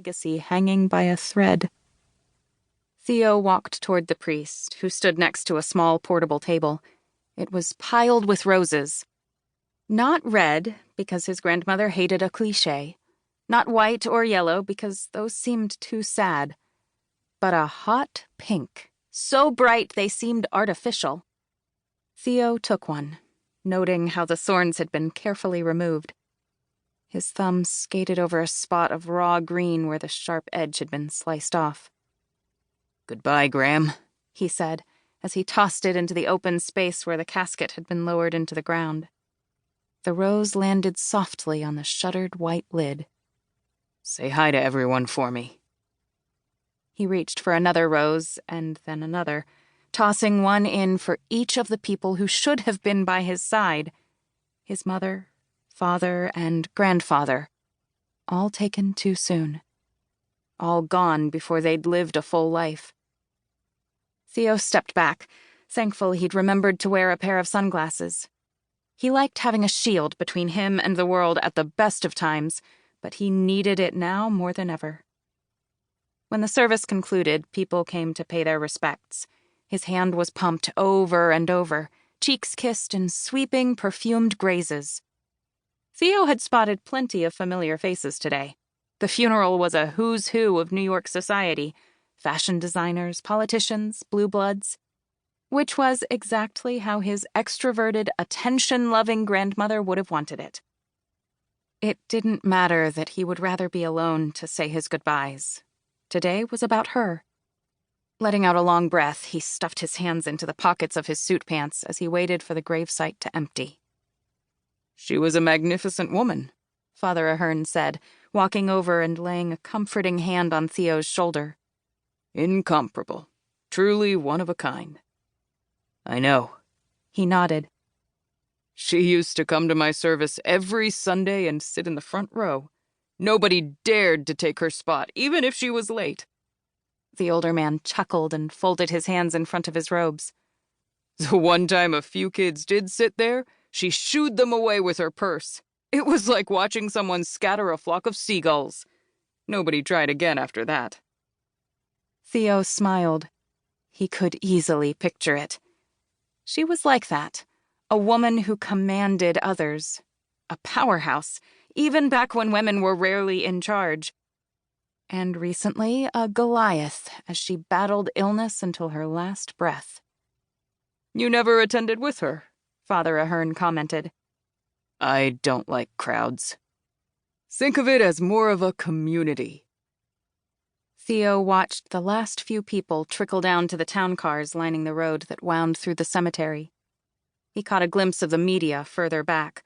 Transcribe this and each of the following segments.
legacy hanging by a thread. Theo walked toward the priest, who stood next to a small portable table. It was piled with roses. Not red, because his grandmother hated a cliché. Not white or yellow, because those seemed too sad. But a hot pink, so bright they seemed artificial. Theo took one, noting how the thorns had been carefully removed. His thumb skated over a spot of raw green where the sharp edge had been sliced off. "Goodbye, Graham," he said, as he tossed it into the open space where the casket had been lowered into the ground. The rose landed softly on the shuttered white lid. "Say hi to everyone for me." He reached for another rose, and then another, tossing one in for each of the people who should have been by his side. His mother, father, and grandfather, all taken too soon. All gone before they'd lived a full life. Theo stepped back, thankful he'd remembered to wear a pair of sunglasses. He liked having a shield between him and the world at the best of times, but he needed it now more than ever. When the service concluded, people came to pay their respects. His hand was pumped over and over, cheeks kissed in sweeping, perfumed grazes. Theo had spotted plenty of familiar faces today. The funeral was a who's who of New York society, fashion designers, politicians, blue bloods, which was exactly how his extroverted, attention-loving grandmother would have wanted it. It didn't matter that he would rather be alone to say his goodbyes. Today was about her. Letting out a long breath, he stuffed his hands into the pockets of his suit pants as he waited for the gravesite to empty. "She was a magnificent woman," Father Ahern said, walking over and laying a comforting hand on Theo's shoulder. "Incomparable. Truly one of a kind." "I know." He nodded. "She used to come to my service every Sunday and sit in the front row. Nobody dared to take her spot, even if she was late." The older man chuckled and folded his hands in front of his robes. "The one time a few kids did sit there, she shooed them away with her purse. It was like watching someone scatter a flock of seagulls. Nobody tried again after that." Theo smiled. He could easily picture it. She was like that, a woman who commanded others. A powerhouse, even back when women were rarely in charge. And recently, a Goliath as she battled illness until her last breath. "You never attended with her?" Father Ahern commented. "I don't like crowds. Think of it as more of a community." Theo watched the last few people trickle down to the town cars lining the road that wound through the cemetery. He caught a glimpse of the media further back,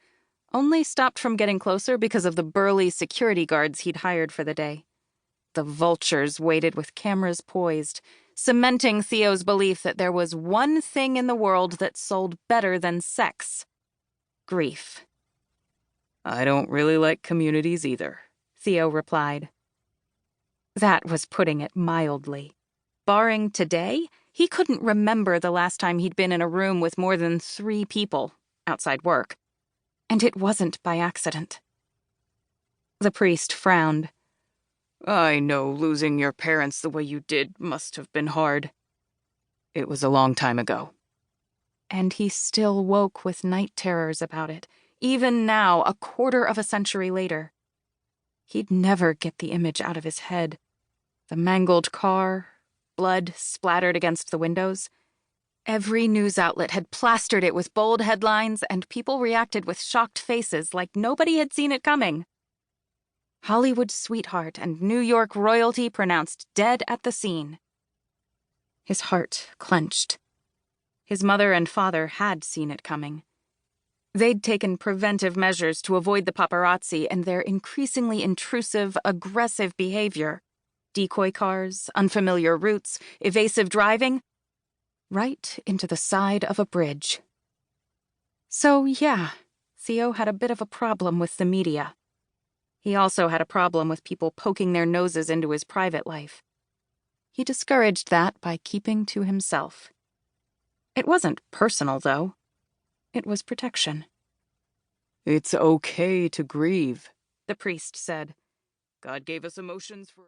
only stopped from getting closer because of the burly security guards he'd hired for the day. The vultures waited with cameras poised, cementing Theo's belief that there was one thing in the world that sold better than sex: grief. "I don't really like communities either," Theo replied. That was putting it mildly. Barring today, he couldn't remember the last time he'd been in a room with more than 3 people, outside work. And it wasn't by accident. The priest frowned. "I know losing your parents the way you did must have been hard. It was a long time ago." And he still woke with night terrors about it, even now, a quarter of a century later. He'd never get the image out of his head. The mangled car, blood splattered against the windows. Every news outlet had plastered it with bold headlines, and people reacted with shocked faces like nobody had seen it coming. Hollywood sweetheart and New York royalty pronounced dead at the scene. His heart clenched. His mother and father had seen it coming. They'd taken preventive measures to avoid the paparazzi and their increasingly intrusive, aggressive behavior. Decoy cars, unfamiliar routes, evasive driving. Right into the side of a bridge. So, yeah, Theo had a bit of a problem with the media. He also had a problem with people poking their noses into his private life. He discouraged that by keeping to himself. It wasn't personal, though. It was protection. "It's okay to grieve," the priest said. "God gave us emotions for..."